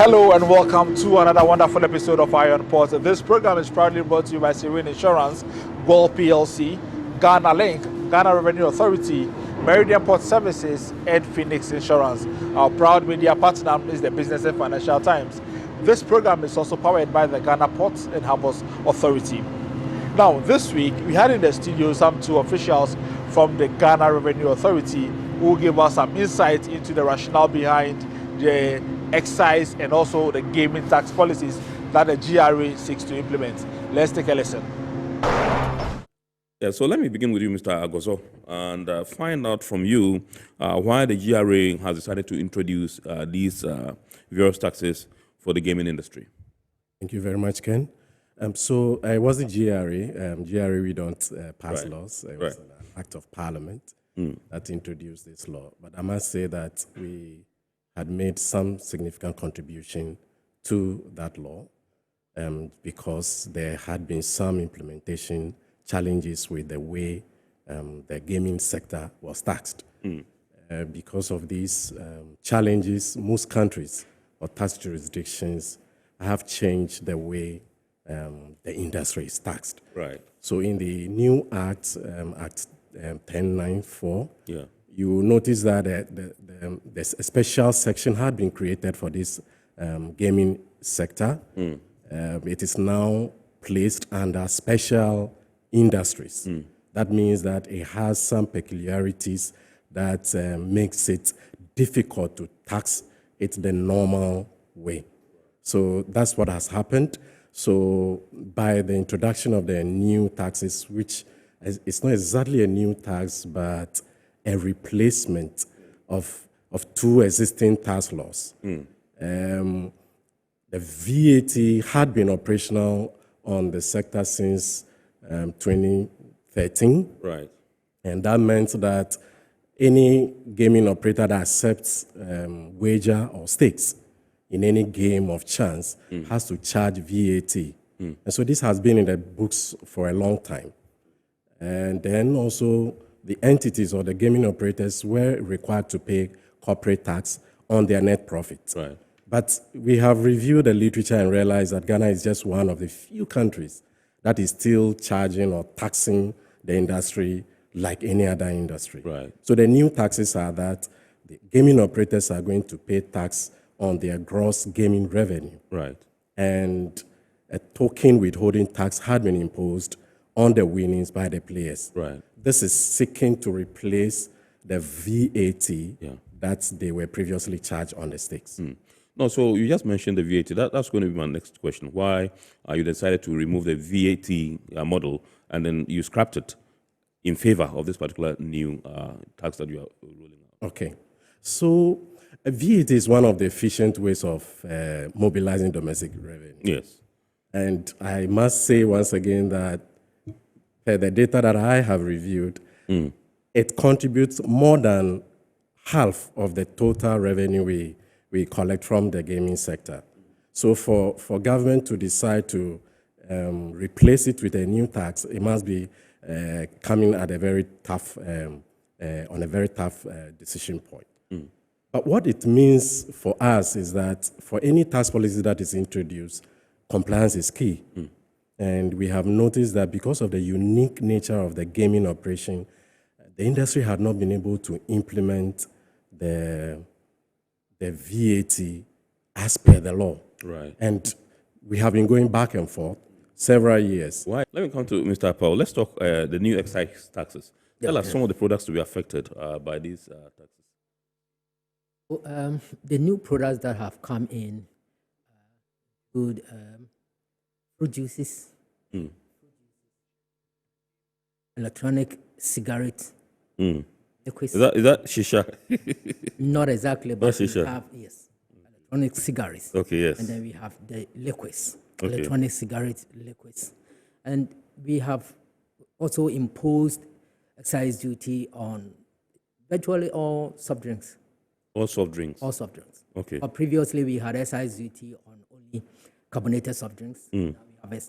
Hello and welcome to another wonderful episode of Iron Port. This program is proudly brought to you by Serene Insurance, Gold PLC, Ghana Link, Ghana Revenue Authority, Meridian Port Services, and Phoenix Insurance. Our proud media partner is the Business and Financial Times. This program is also powered by the Ghana Ports and Harbours Authority. Now, this week, we had in the studio some two officials from the Ghana Revenue Authority who will give us some insight into the rationale behind the excise and also the gaming tax policies that the GRA seeks to implement. Let's take a listen. Yeah, so let me begin with you, Mr. Agozo, and find out from you why the GRA has decided to introduce these various taxes for the gaming industry. Thank you very much, Ken. So I wasn't GRA. GRA, we don't pass laws. It was an act of parliament that introduced this law. But I must say that we had made some significant contribution to that law because there had been some implementation challenges with the way the gaming sector was taxed. Because of these challenges, most countries or tax jurisdictions have changed the way the industry is taxed. Right. So in the new Act, Act 1094, you will notice that a special section had been created for this gaming sector. It is now placed under special industries. That means that it has some peculiarities that makes it difficult to tax it the normal way. So that's what has happened. So by the introduction of the new taxes, which it's not exactly a new tax, but a replacement of two existing tax laws. The VAT had been operational on the sector since 2013. Right. And that meant that any gaming operator that accepts wager or stakes in any game of chance has to charge VAT. And so this has been in the books for a long time. And then also the entities or the gaming operators were required to pay corporate tax on their net profit. Right. But we have reviewed the literature and realized that Ghana is just one of the few countries that is still charging or taxing the industry like any other industry. Right. So the new taxes are that the gaming operators are going to pay tax on their gross gaming revenue. Right. And a token withholding tax had been imposed on the winnings by the players. Right. This is seeking to replace the VAT that they were previously charged on the stakes. No, so you just mentioned the VAT. That's going to be my next question. Why you decided to remove the VAT model and then you scrapped it in favor of this particular new tax that you are rolling out? Okay. So VAT is one of the efficient ways of mobilizing domestic revenue. Yes. And I must say once again that the data that I have reviewed, it contributes more than half of the total revenue we collect from the gaming sector. So for government to decide to replace it with a new tax, it must be coming at a very tough, on a very tough decision point. But what it means for us is that for any tax policy that is introduced, compliance is key. And we have noticed that because of the unique nature of the gaming operation, the industry had not been able to implement the VAT as per the law. Right. And we have been going back and forth several years. Why? Let me come to Mr. Powell. Let's talk the new excise taxes. Tell us some of the products to be affected by these taxes. Well, the new products that have come in include fruit juices, electronic cigarettes, liquids. Is that shisha? Not exactly, but we shisha. have, electronic cigarettes. Okay, yes. And then we have the liquids, Okay. electronic cigarette liquids. And we have also imposed excise duty on virtually all soft drinks. All soft drinks. All soft drinks. Okay. But previously we had excise duty on only carbonated soft drinks. Now we have a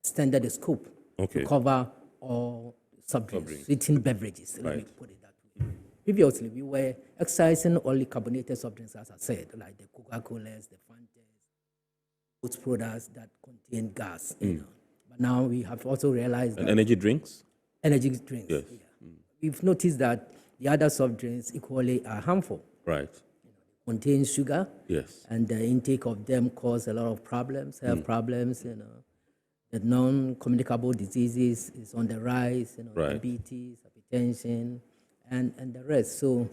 standard scope Okay. to cover all soft drinks, sweetened beverages. Let me put it that way. previously we were excising only carbonated soft drinks, as I said, like the Coca-Colas, the Fantas, those products that contain gas. You know. But now we have also realized that energy drinks? Energy drinks. Yes. Yeah. We've noticed that the other soft drinks equally are harmful. Right. Contain sugar. Yes. And the intake of them cause a lot of problems, health problems, you know. The non-communicable diseases is on the rise, you know, diabetes, hypertension, and the rest. So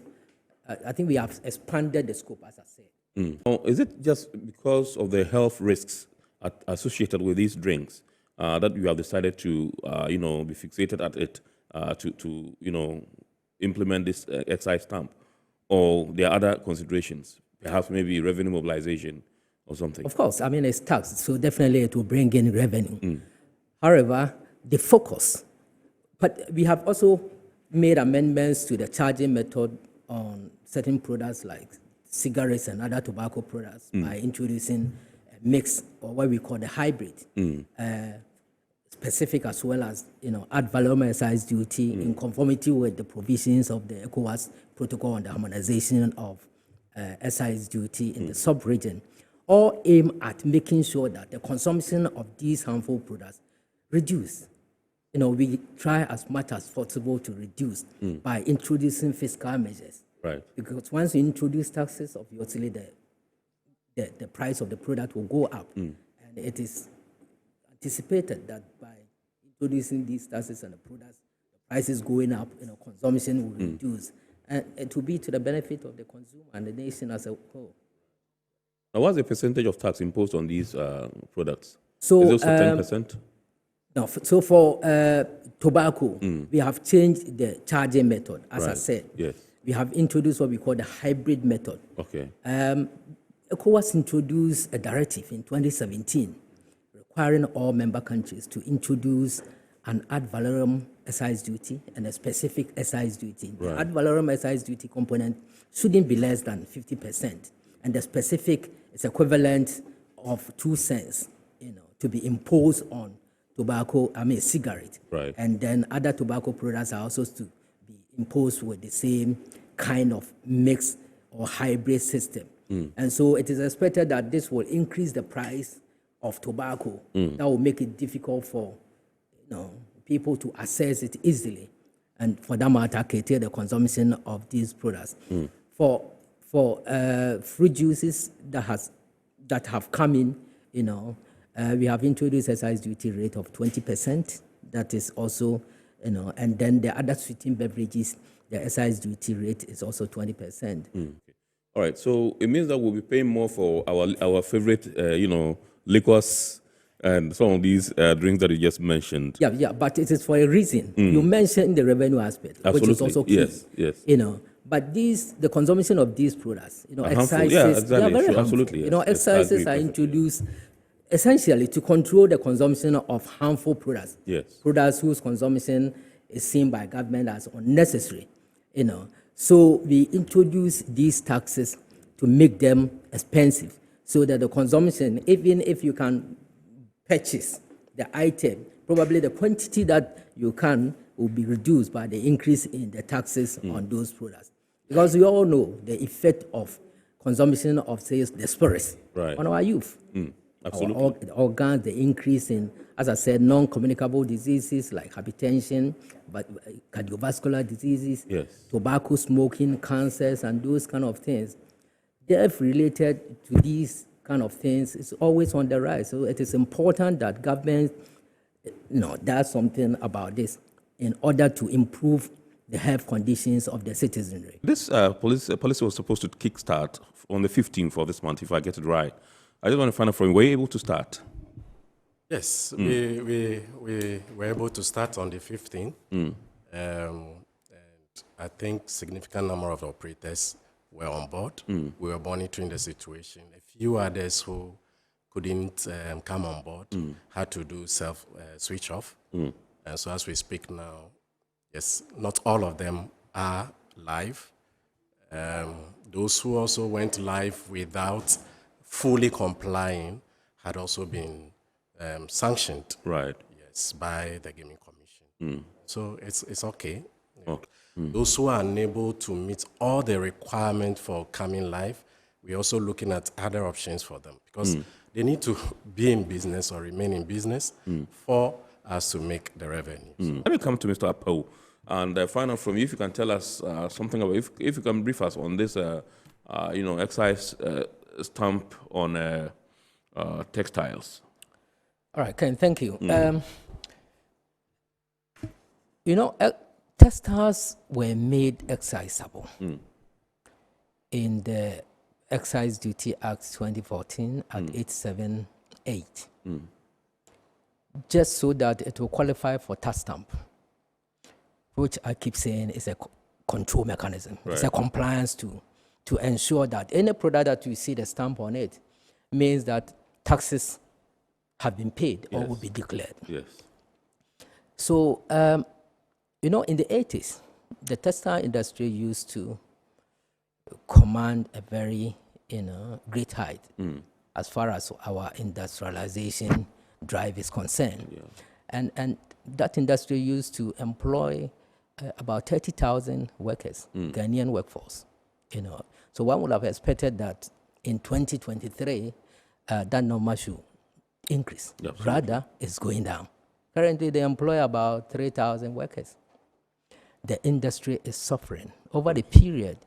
I think we have expanded the scope, as I said. Is it just because of the health risks associated with these drinks that you have decided to, be fixated at it to implement this excise stamp? Or there are other considerations, perhaps maybe revenue mobilization or something? Of course, I mean, it's tax, so definitely it will bring in revenue. However, the focus, but we have also made amendments to the charging method on certain products like cigarettes and other tobacco products by introducing a mix, or what we call the hybrid, specific as well as, ad valorem excise duty in conformity with the provisions of the ECOWAS protocol on the harmonization of excise duty in the sub-region, all aim at making sure that the consumption of these harmful products reduce. We try as much as possible to reduce by introducing fiscal measures. Right. Because once you introduce taxes, obviously the price of the product will go up. And it is anticipated that by introducing these taxes and the products, the prices going up, consumption will reduce. And it will be to the benefit of the consumer and the nation as a whole. Now, what's the percentage of tax imposed on these products? So, is it also 10%? No, so for tobacco, we have changed the charging method, as I said. Yes. We have introduced what we call the hybrid method. Okay. ECOWAS introduced a directive in 2017 requiring all member countries to introduce an ad valorem excise duty and a specific excise duty. Right. The ad valorem excise duty component shouldn't be less than 50%, and the specific is equivalent of 2 cents, to be imposed on cigarette. Right. And then other tobacco products are also to be imposed with the same kind of mix or hybrid system. And so it is expected that this will increase the price of tobacco. That will make it difficult for people to access it easily, and for that matter, curtail the consumption of these products. For fruit juices that have come in, we have introduced excise duty rate of 20%. That is also, and then the other sweetened beverages, the excise duty rate is also 20%. All right, so it means that we'll be paying more for our favorite, liquors and some of these drinks that you just mentioned. Yeah, but it is for a reason. You mentioned the revenue aspect, Absolutely. which is also key. Yes. But the consumption of these products, harmful. excises, Yeah, exactly. they are very Sure, harmful. absolutely, yes. Excises Yes, I are agree introduced essentially to control the consumption of harmful products. Yes. Products whose consumption is seen by government as unnecessary. So we introduce these taxes to make them expensive, so that the consumption, even if you can purchase the item, probably the quantity that you can will be reduced by the increase in the taxes on those products. Because we all know the effect of consumption of, say, the spirits on our youth. Absolutely. Our organs, the increase in, as I said, non-communicable diseases like hypertension, but cardiovascular diseases, tobacco smoking, cancers, and those kind of things. Death related to these kind of things is always on the rise. So it is important that government does something about this in order to improve the health conditions of the citizenry. This policy was supposed to kickstart on the 15th of this month, if I get it right. I just want to find out from you, were you able to start? Yes, we were able to start on the 15th. And I think significant number of operators were on board. We were monitoring the situation. A few others who couldn't come on board had to do switch off. And so as we speak now, yes, not all of them are live. Those who also went live without fully complying had also been sanctioned. Right. Yes, by the Gaming Commission. So it's okay. Okay. Those who are unable to meet all the requirements for coming live, we're also looking at other options for them because they need to be in business or remain in business for us to make the revenue. Let me come to Mr. Apo and find out from you if you can tell us something about, if you can brief us on this, excise stamp on textiles. All right, Ken, thank you. Textiles were made excisable in the Excise Duty Act 2014 at 878, just so that it will qualify for tax stamp, which I keep saying is a control mechanism. Right. It's a compliance tool to ensure that any product that you see the stamp on it means that taxes have been paid or will be declared. Yes. So, in the 80s, the textile industry used to command a very, great height as far as our industrialization drive is concerned. Yeah. And that industry used to employ about 30,000 workers, Ghanaian workforce. So one would have expected that in 2023, that number should increase. Absolutely. Rather, it's going down. Currently, they employ about 3,000 workers. The industry is suffering. Over the period,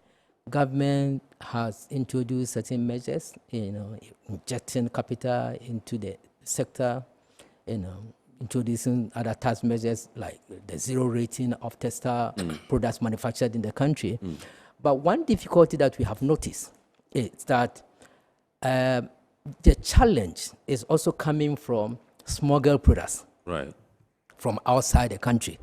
government has introduced certain measures, injecting capital into the sector, introducing other tax measures like the zero rating of textile products manufactured in the country. But one difficulty that we have noticed is that the challenge is also coming from smuggled products from outside the country.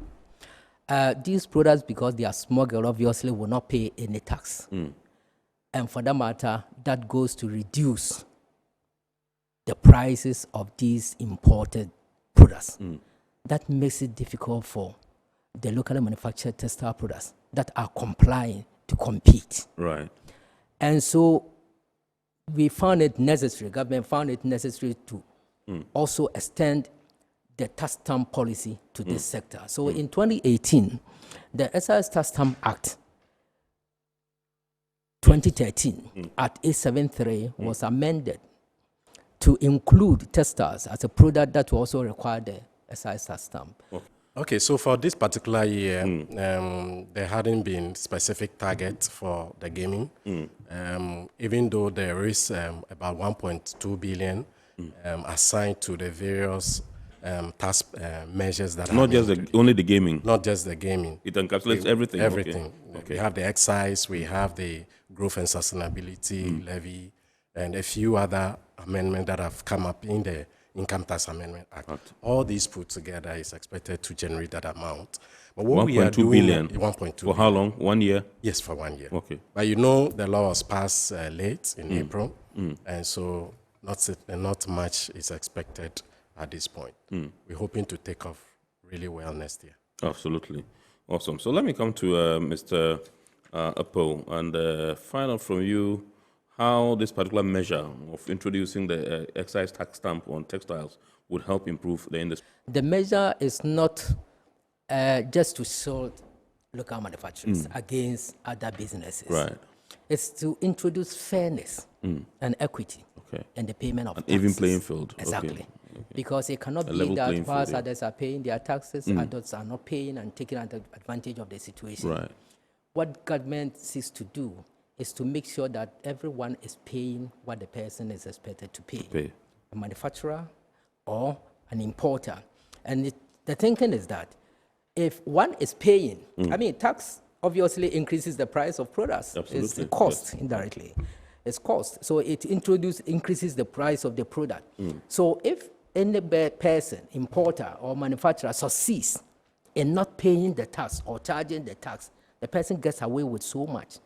These products, because they are smuggled, obviously will not pay any tax. And for that matter, that goes to reduce the prices of these imported products. That makes it difficult for the locally manufactured textile products that are complying to compete. Right. And so we found it necessary, government found it necessary to also extend the tax stamp policy to this sector. So in 2018, the Excise Tax Stamp Act 2013 at 873 was amended to include textiles as a product that will also require the excise tax stamp. Okay, so for this particular year, there hadn't been specific targets for the gaming, even though there is about 1.2 billion assigned to the various tax measures that not just only the gaming. Not just the gaming. It encapsulates everything. Everything. Okay. We have the excise, we have the growth and sustainability levy, and a few other amendments that have come up in the Income Tax Amendment Act. All these put together is expected to generate that amount. But what we are doing, 1.2 billion. 1.2 For how long? 1 year? Yes, for 1 year. Okay. But the law was passed late in April, and so not much is expected at this point. We're hoping to take off really well next year. Absolutely. Awesome. So let me come to Mr. Apo and find out from you how this particular measure of introducing the excise tax stamp on textiles would help improve the industry. The measure is not just to shield local manufacturers against other businesses. Right. It's to introduce fairness and equity in the payment of taxes. Even playing field. Exactly. Okay. Because it cannot be that whilst others are paying their taxes, others are not paying and taking advantage of the situation. Right. What government seeks to do is to make sure that everyone is paying what the person is expected to pay. A manufacturer or an importer. And the thinking is that if one is paying, tax obviously increases the price of products. Absolutely. It's the cost indirectly. It's cost. So it increases the price of the product. So if any person, importer or manufacturer succeeds in not paying the tax or charging the tax, the person gets away with so much.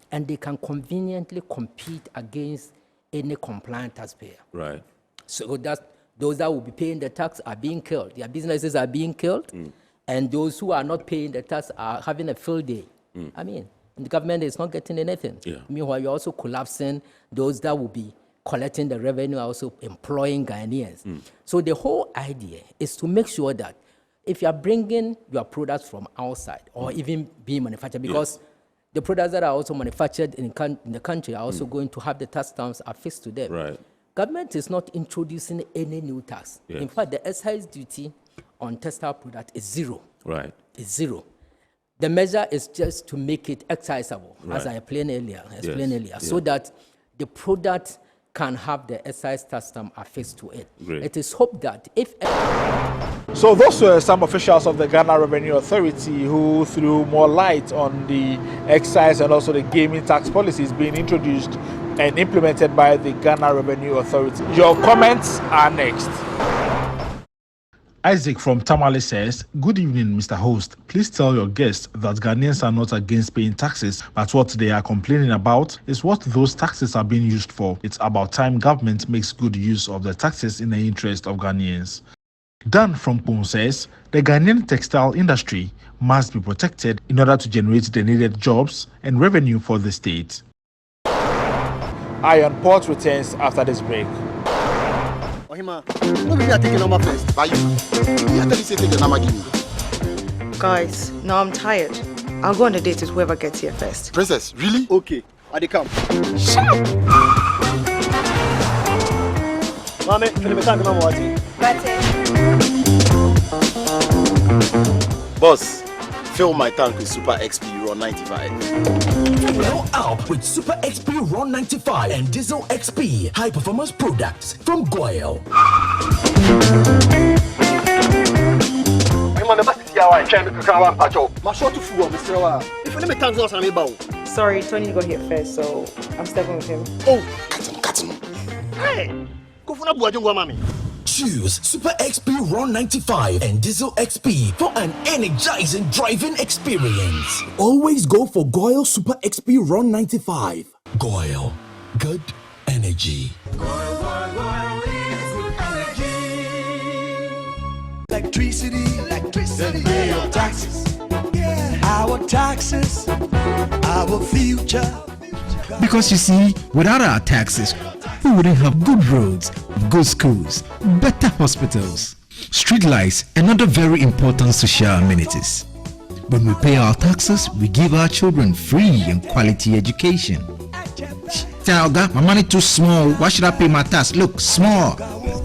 And they can conveniently compete against any compliant taxpayer. Right. So those that will be paying the tax are being killed. Their businesses are being killed. And those who are not paying the tax are having a field day. The government is not getting anything. Yeah. Meanwhile, you're also collapsing those that will be collecting the revenue, also employing Ghanaians. So the whole idea is to make sure that if you are bringing your products from outside or even being manufactured, because the products that are also manufactured in the country are also going to have the tax stamps affixed to them. Right. Government is not introducing any new tax. Yes. In fact, the excise duty on textile product is zero. Right. It's zero. The measure is just to make it excisable, as I explained earlier, so that the product can have the excise tax stamp affixed to it. Great. It is hoped that if... So those were some officials of the Ghana Revenue Authority who threw more light on the excise and also the gaming tax policies being introduced and implemented by the Ghana Revenue Authority. Your comments are next. Isaac from Tamale says, "Good evening, Mr. Host. Please tell your guests that Ghanaians are not against paying taxes, but what they are complaining about is what those taxes are being used for. It's about time government makes good use of the taxes in the interest of Ghanaians." Dan from Pong says, "The Ghanaian textile industry must be protected in order to generate the needed jobs and revenue for the state." Iron Port returns after this break. Guys, now I'm tired. I'll go on a date with whoever gets here first. Princess, really? Okay, I dey come. Shut up! Mame, Boss, fill my tank with Super XP Ron 95. Fill up with Super XP Ron 95 and Diesel XP high performance products from Goyle. Sorry, Tony got here first, so I'm stepping with him. Oh, cut him. Hey, go for that. Choose Super XP Ron 95 and Diesel XP for an energizing driving experience. Always go for Goyle Super XP Ron 95. Goyle, good energy. Goyle is good energy. Electricity, pay your taxes. Yeah. Our taxes, our future. Because you see, without our taxes, we wouldn't have good roads, good schools, better hospitals, street lights, and other very important social amenities. When we pay our taxes, we give our children free and quality education. Talga, my money too small. Why should I pay my tax? Look, small.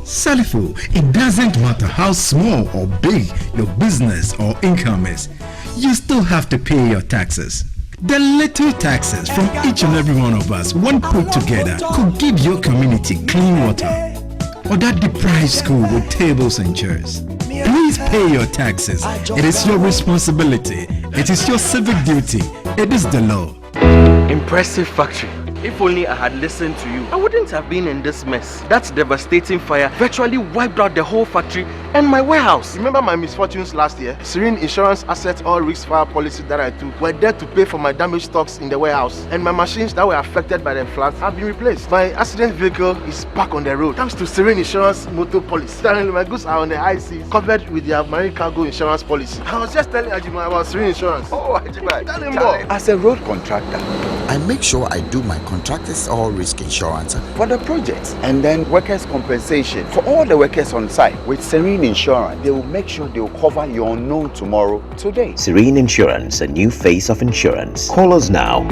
Salifo, it doesn't matter how small or big your business or income is, you still have to pay your taxes. The little taxes from each and every one of us, when put together, could give your community clean water or that deprived school with tables and chairs. Please pay your taxes. It is your responsibility. It is your civic duty. It is the law. Impressive factory. If only I had listened to you, I wouldn't have been in this mess. That devastating fire virtually wiped out the whole factory and my warehouse. Remember my misfortunes last year? Serene Insurance ACET all risk fire policy that I took were there to pay for my damaged stocks in the warehouse, and my machines that were affected by the floods have been replaced. My accident vehicle is back on the road thanks to Serene Insurance motor policy. My goods are on the high seas covered with their marine cargo insurance policy. I was just telling Ajima about Serene Insurance. Oh, Ajima, tell him more. As a road contractor, I make sure I do my contractors all risk insurance for the projects and then workers' compensation for all the workers on site. With Serene Insurance, they will make sure they will cover your unknown tomorrow today. Serene Insurance, a new face of insurance. Call us now.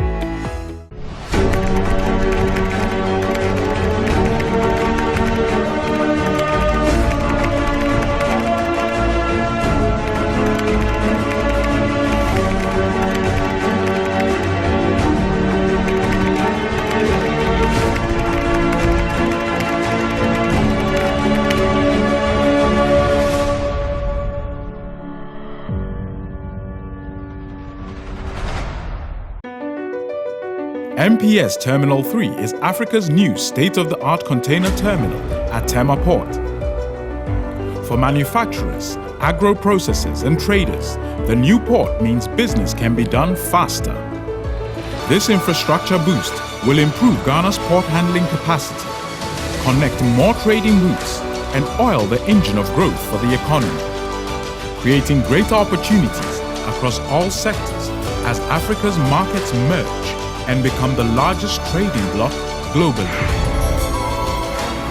MPS Terminal 3 is Africa's new state-of-the-art container terminal at Tema Port. For manufacturers, agro-processors and traders, the new port means business can be done faster. This infrastructure boost will improve Ghana's port handling capacity, connect more trading routes, and oil the engine of growth for the economy, creating greater opportunities across all sectors as Africa's markets merge and become the largest trading bloc globally.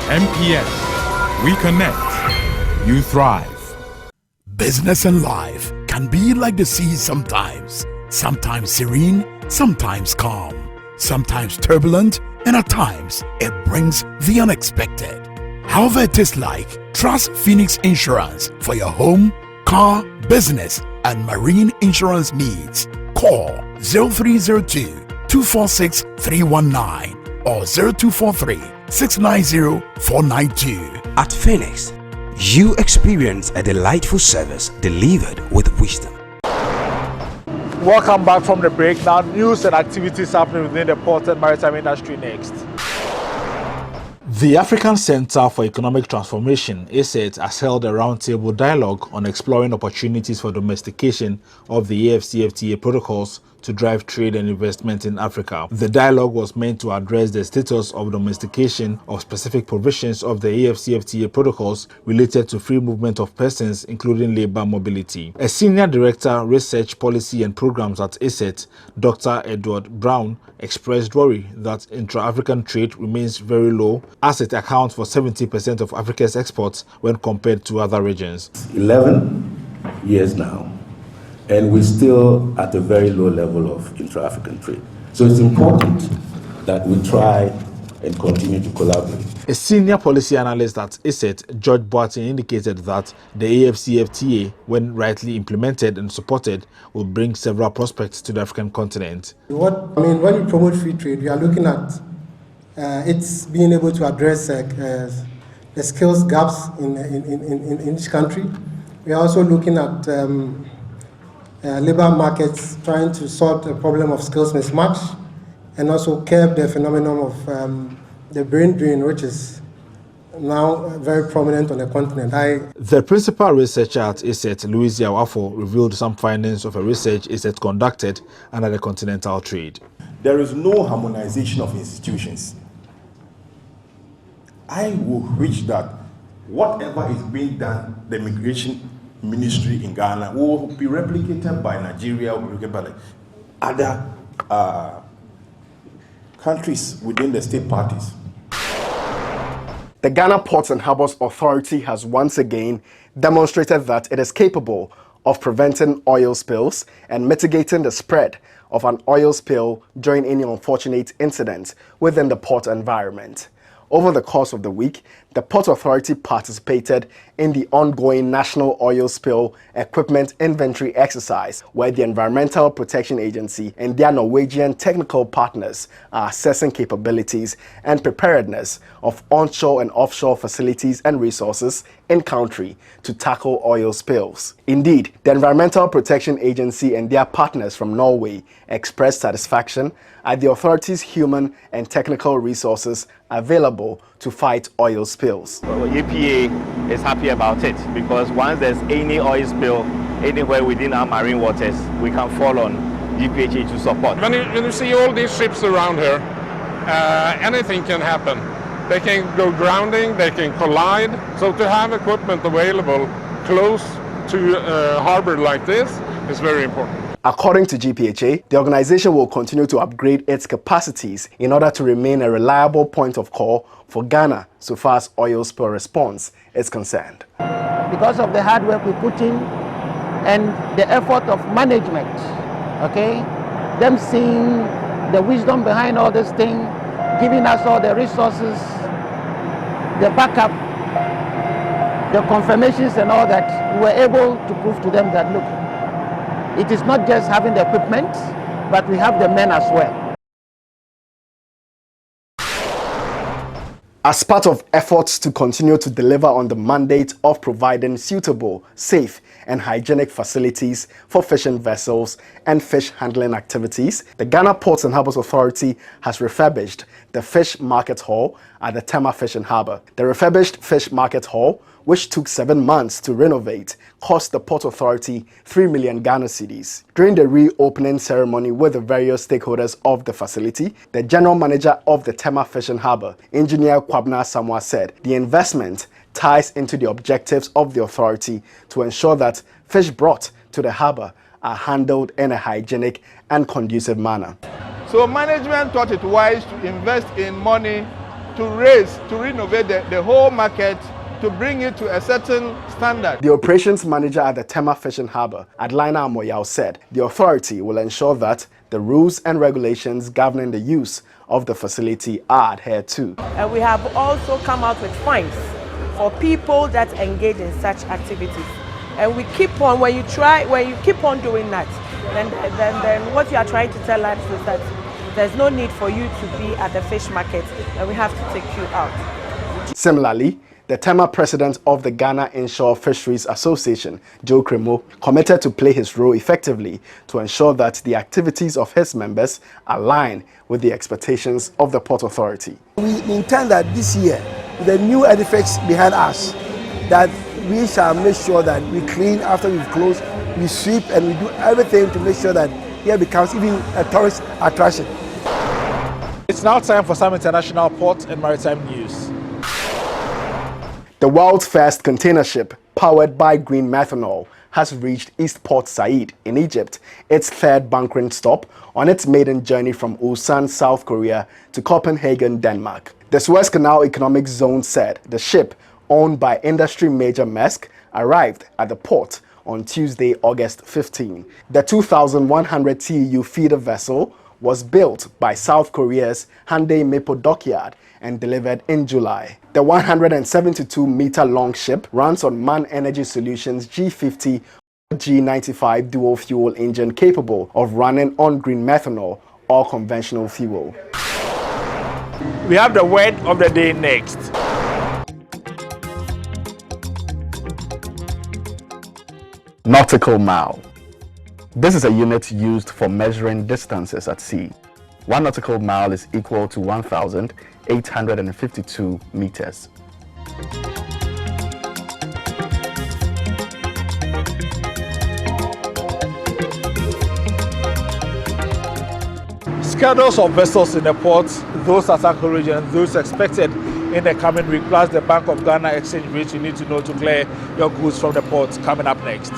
MPS, we connect, you thrive. Business and life can be like the sea sometimes. Sometimes serene, sometimes calm, sometimes turbulent, and at times it brings the unexpected. However it is like, trust Phoenix Insurance for your home, car, business, and marine insurance needs. Call 0302-246-319 or 0243-690-492. At Phoenix, you experience a delightful service delivered with wisdom. Welcome back from the break. Now, news and activities happening within the port and maritime industry next. The African Center for Economic Transformation, ACET, has held a roundtable dialogue on exploring opportunities for domestication of the AfCFTA protocols to drive trade and investment in Africa. The dialogue was meant to address the status of domestication of specific provisions of the AfCFTA protocols related to free movement of persons, including labor mobility. A senior director, research, policy and programs at ACET, Dr. Edward Brown, expressed worry that intra-African trade remains very low, as it accounts for 70% of Africa's exports when compared to other regions. 11 years now, and we're still at a very low level of intra-African trade. So it's important that we try and continue to collaborate. A senior policy analyst at ACET, George Boateng, indicated that the AfCFTA, when rightly implemented and supported, will bring several prospects to the African continent. When we promote free trade, we are looking at it's being able to address the skills gaps in each country. We are also looking at labor markets, trying to solve the problem of skills mismatch, and also curb the phenomenon of the brain drain, which is now very prominent on the continent. The principal researcher at ACET, Louis Yawafo, revealed some findings of a research ACET conducted under the continental trade. There is no harmonization of institutions. I will wish that whatever is being done, the immigration ministry in Ghana will be replicated by Nigeria, will be replicated by other countries within the state parties. The Ghana Ports and Harbours Authority has once again demonstrated that it is capable of preventing oil spills and mitigating the spread of an oil spill during any unfortunate incident within the port environment. Over the course of the week, the Port Authority participated in the ongoing National Oil Spill Equipment Inventory exercise, where the Environmental Protection Agency and their Norwegian technical partners are assessing capabilities and preparedness of onshore and offshore facilities and resources in country to tackle oil spills. Indeed, the Environmental Protection Agency and their partners from Norway expressed satisfaction at the authority's human and technical resources available to fight oil spills. EPA is happy about it because once there's any oil spill anywhere within our marine waters, we can fall on GPHA to support. When you see all these ships around here, anything can happen. They can go grounding, they can collide. So to have equipment available close to a harbor like this is very important. According to GPHA, the organization will continue to upgrade its capacities in order to remain a reliable point of call for Ghana so far as oil spill response is concerned. Because of the hard work we put in and the effort of management, okay, them seeing the wisdom behind all this thing, giving us all the resources, the backup, the confirmations and all that, we were able to prove to them that, look, it is not just having the equipment, but we have the men as well. As part of efforts to continue to deliver on the mandate of providing suitable, safe, and hygienic facilities for fishing vessels and fish handling activities, the Ghana Ports and Harbours Authority has refurbished the Fish Market Hall at the Tema Fishing Harbour. The refurbished Fish Market Hall, which took 7 months to renovate, cost the Port Authority 3 million Ghana cedis. During the reopening ceremony with the various stakeholders of the facility, the General Manager of the Tema Fishing Harbour, Engineer Kwabna Samoa, said the investment ties into the objectives of the authority to ensure that fish brought to the harbour are handled in a hygienic and conducive manner. So management thought it wise to invest in money to renovate the whole market to bring it to a certain standard. The operations manager at the Tema Fishing Harbour, Adlina Amoyao, said the authority will ensure that the rules and regulations governing the use of the facility are adhered to. And we have also come out with fines for people that engage in such activities. And we keep on, when you keep on doing that, then what you are trying to tell us is that there's no need for you to be at the fish market and we have to take you out. Similarly, the Tema president of the Ghana Inshore Fisheries Association, Joe Kremo, committed to play his role effectively to ensure that the activities of his members align with the expectations of the Port Authority. We intend that this year, with the new edifice behind us, that we shall make sure that we clean after we've closed, we sweep and we do everything to make sure that here becomes even a tourist attraction. It's now time for some international port and maritime news. The world's first container ship, powered by green methanol, has reached East Port Said in Egypt, its third bunkering stop on its maiden journey from Ulsan, South Korea to Copenhagen, Denmark. The Suez Canal Economic Zone said the ship, owned by industry major Maersk, arrived at the port on Tuesday, August 15. The 2,100 TEU feeder vessel was built by South Korea's Hyundai Mapo Dockyard and delivered in July. The 172-meter-long ship runs on MAN Energy Solutions G50 G95 dual-fuel engine capable of running on green methanol or conventional fuel. We have the word of the day next. Nautical mile. This is a unit used for measuring distances at sea. 1 nautical mile is equal to 1,852 meters. Schedules of vessels in the ports, those at Takoradi and those expected in the coming week, plus the Bank of Ghana exchange rate you need to know to clear your goods from the ports, coming up next.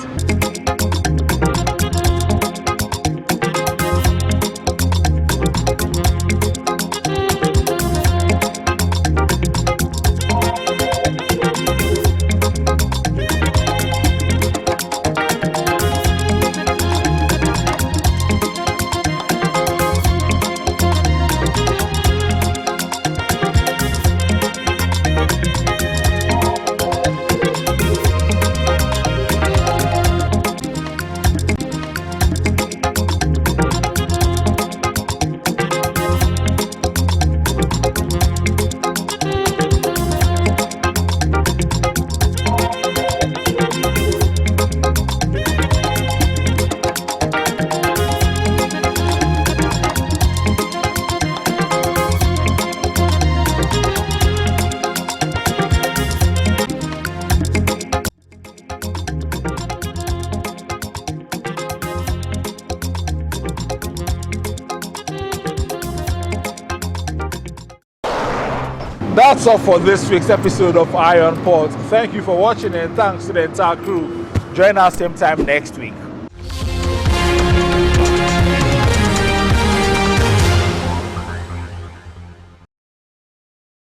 That's all for this week's episode of Iron Port. Thank you for watching and thanks to the entire crew. Join us same time next week.